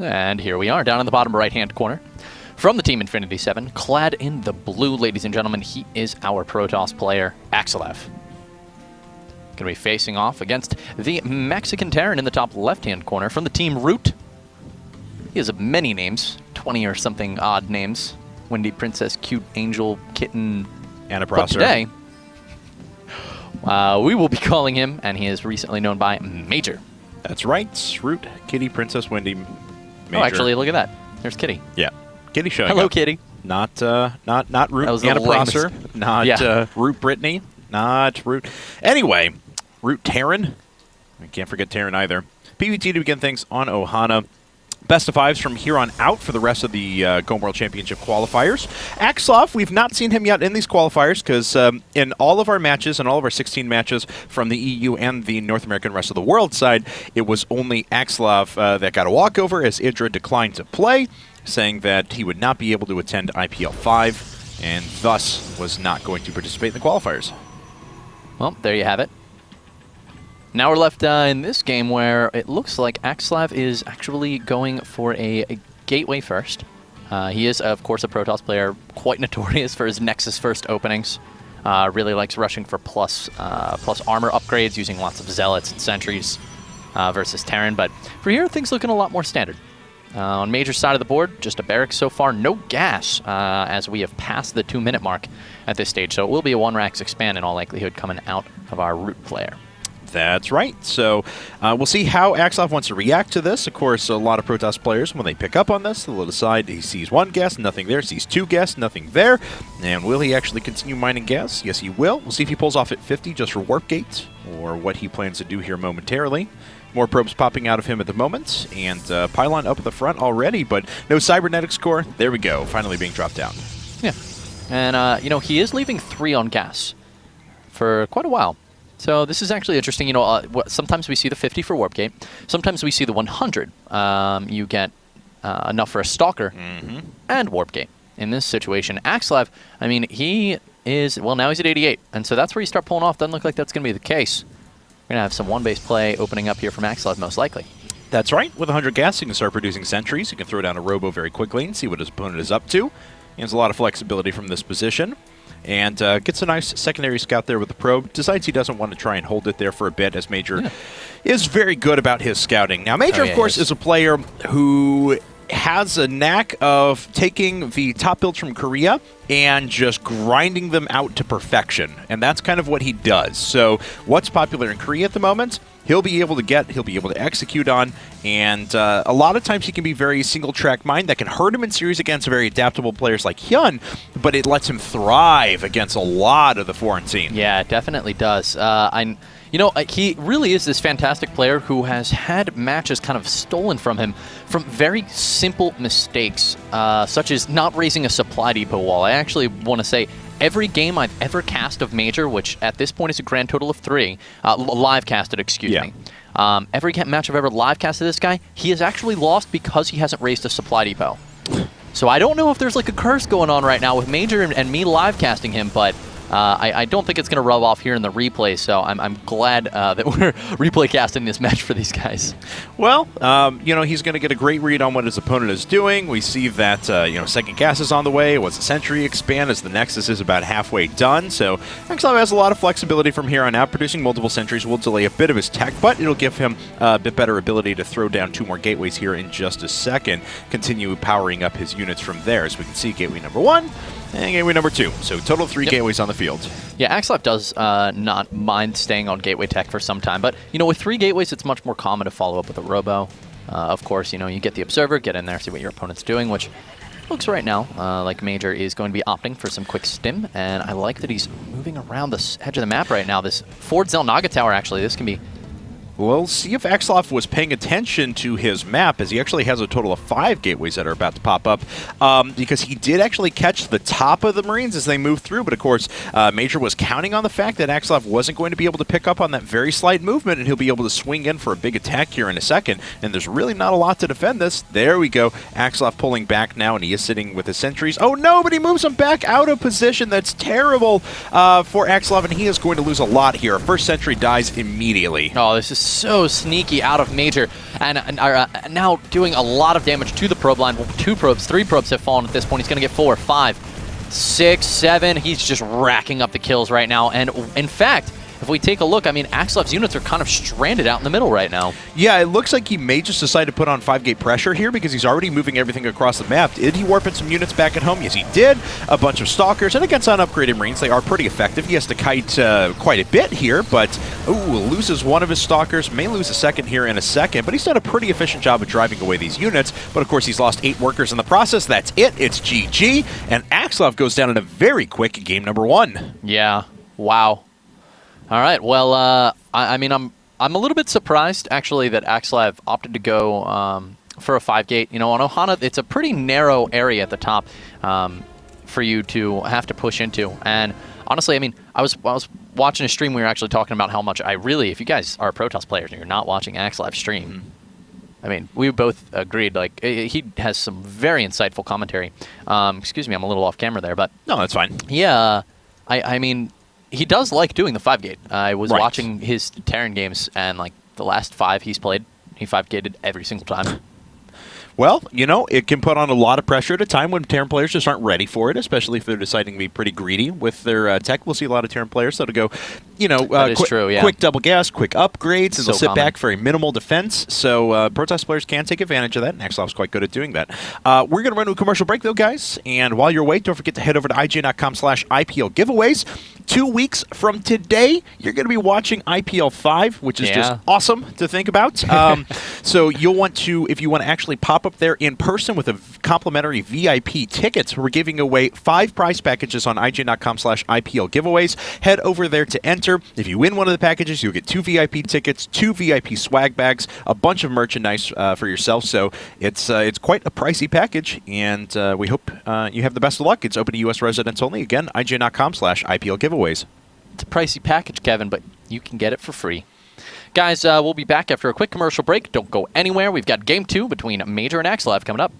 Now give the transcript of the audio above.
And here we are, down in the bottom right-hand corner. From the team Infinity 7, clad in the blue, ladies and gentlemen, he is our Protoss player, Axslav. Going to be facing off against the Mexican Terran in the top left-hand corner. From the team Root, he has many names, 20 or something odd names. Wendy, Princess, Cute, Angel, Kitten, Anna but Prosser. today, we will be calling him, and he is recently known by MajOr. That's right. Root, Kitty, Princess, Wendy, MajOr. Oh, actually, look at that. There's Kitty. Yeah. Kitty showing Hello, up. Kitty. Not Root Anna Prosser. Not Root Brittany. Not Root. Anyway, Root Terran. I can't forget Terran either. PvT to begin things on Ohana. Best of fives from here on out for the rest of the Go World Championship qualifiers. Axslav, we've not seen him yet in these qualifiers because in all of our matches and all of our 16 matches from the EU and the North American rest of the world side, it was only Axslav that got a walkover as Idra declined to play, saying that he would not be able to attend IPL 5 and thus was not going to participate in the qualifiers. Well, there you have it. Now we're left in this game where it looks like Axslav is actually going for a gateway first. He is, of course, a Protoss player, quite notorious for his Nexus first openings. Really likes rushing for plus armor upgrades, using lots of Zealots and Sentries versus Terran. But for here, things looking a lot more standard. On MajOr side of the board, just a barracks so far, no gas, as we have passed the 2-minute mark at this stage. So it will be a 1-Rax expand in all likelihood coming out of our Root player. That's right. So we'll see how Axslav wants to react to this. Of course, a lot of Protoss players, when they pick up on this, they'll decide he sees 1 gas, nothing there, sees 2 gas, nothing there. And will he actually continue mining gas? Yes, he will. We'll see if he pulls off at 50 just for Warp Gate, or what he plans to do here momentarily. More probes popping out of him at the moment, and Pylon up at the front already, but no Cybernetics core. There we go, finally being dropped down. Yeah. And, you know, he is leaving 3 on gas for quite a while. So this is actually interesting. You know, sometimes we see the 50 for Warp Gate. Sometimes we see the 100. You get enough for a Stalker and Warp Gate. In this situation, Axslav, I mean, he is, well, now he's at 88. And so that's where you start pulling off. Doesn't look like that's going to be the case. We're going to have some one-base play opening up here from Axslav, most likely. That's right. With 100 gas, you can start producing sentries. You can throw down a Robo very quickly and see what his opponent is up to. He has a lot of flexibility from this position. And gets a nice secondary scout there with the probe. Decides he doesn't want to try and hold it there for a bit, as MajOr is very good about his scouting. Now, MajOr, of course, is a player who has a knack of taking the top builds from Korea and just grinding them out to perfection. And that's kind of what he does. So what's popular in Korea at the moment, he'll be able to execute on, and a lot of times he can be very single-track mind that can hurt him in series against very adaptable players like Hyun, but it lets him thrive against a lot of the foreign scene. Yeah, it definitely does. You know, he really is this fantastic player who has had matches kind of stolen from him from very simple mistakes, such as not raising a supply depot wall. I actually want to say every game I've ever cast of MajOr, which at this point is a grand total of 3, live casted, excuse me. Every match I've ever live casted this guy, he has actually lost because he hasn't raised a supply depot. So I don't know if there's like a curse going on right now with MajOr and me live casting him, but I don't think it's going to rub off here in the replay, so I'm glad that we're replay casting this match for these guys. Well, you know, he's going to get a great read on what his opponent is doing. We see that, you know, second gas is on the way. It was a sentry expand as the Nexus is about halfway done, so Axslav has a lot of flexibility from here on out. Producing multiple sentries will delay a bit of his tech, but it'll give him a bit better ability to throw down 2 more gateways here in just a second. Continue powering up his units from there. As we can see, gateway number 1 and gateway number 2. So total 3 gateways on the field. Yeah, Axslav does not mind staying on gateway tech for some time, but you know, with 3 gateways, it's much more common to follow up with a Robo. Of course, you know, you get the Observer, get in there, see what your opponent's doing, which looks right now like MajOr is going to be opting for some quick stim, and I like that he's moving around the edge of the map right now. This Ford Zelnaga Tower, actually, this can be... We'll see if Axslav was paying attention to his map, as he actually has a total of 5 gateways that are about to pop up, because he did actually catch the top of the Marines as they moved through, but of course, MajOr was counting on the fact that Axslav wasn't going to be able to pick up on that very slight movement, and he'll be able to swing in for a big attack here in a second, and there's really not a lot to defend this. There we go. Axslav pulling back now, and he is sitting with his sentries. Oh no, but he moves him back out of position. That's terrible for Axslav, and he is going to lose a lot here. First sentry dies immediately. Oh, this is so sneaky out of Major, and are now doing a lot of damage to the probe line. 2 probes, 3 probes have fallen at this point. He's going to get 4, 5, 6, 7. He's just racking up the kills right now. And in fact, if we take a look, I mean, Axslav's units are kind of stranded out in the middle right now. Yeah, it looks like he may just decide to put on 5-gate pressure here because he's already moving everything across the map. Did he warp in some units back at home? Yes, he did. A bunch of Stalkers, and against unupgraded Marines, they are pretty effective. He has to kite quite a bit here, but loses one of his Stalkers, may lose a second here in a second, but he's done a pretty efficient job of driving away these units. But of course, he's lost 8 workers in the process. That's it. It's GG, and Axslav goes down in a very quick game number 1. Yeah. Wow. All right. Well, I mean, I'm a little bit surprised actually that Axslav opted to go for a 5-gate. You know, on Ohana, it's a pretty narrow area at the top for you to have to push into. And honestly, I mean, I was watching a stream. We were actually talking about how much I really, if you guys are Protoss players and you're not watching Axslav stream, I mean, we both agreed. Like, he has some very insightful commentary. Excuse me, I'm a little off camera there, but no, that's fine. Yeah, I mean, he does like doing the 5-gate. I was watching his Terran games, and like the last 5 he's played, he 5-gated every single time. Well, you know, it can put on a lot of pressure at a time when Terran players just aren't ready for it, especially if they're deciding to be pretty greedy with their tech. We'll see a lot of Terran players that'll go, you know, quick double gas, quick upgrades, and they'll sit back very minimal defense. So Protoss players can take advantage of that, and Axslav's quite good at doing that. We're going to run to a commercial break, though, guys. And while you're away, don't forget to head over to IGN.com/IPL giveaways. 2 weeks from today, you're going to be watching IPL 5, which is just awesome to think about. So you'll want to, if you want to actually pop up there in person with a complimentary VIP tickets, we're giving away 5 prize packages on IGN.com/IPL giveaways. Head over there to enter. If you win one of the packages, you'll get 2 VIP tickets, 2 VIP swag bags, a bunch of merchandise for yourself. So it's quite a pricey package, and we hope you have the best of luck. It's open to U.S. residents only. Again, IGN.com/IPL giveaways. It's a pricey package, Kevin, but you can get it for free. Guys, we'll be back after a quick commercial break. Don't go anywhere. We've got Game 2 between Major and Axslav coming up.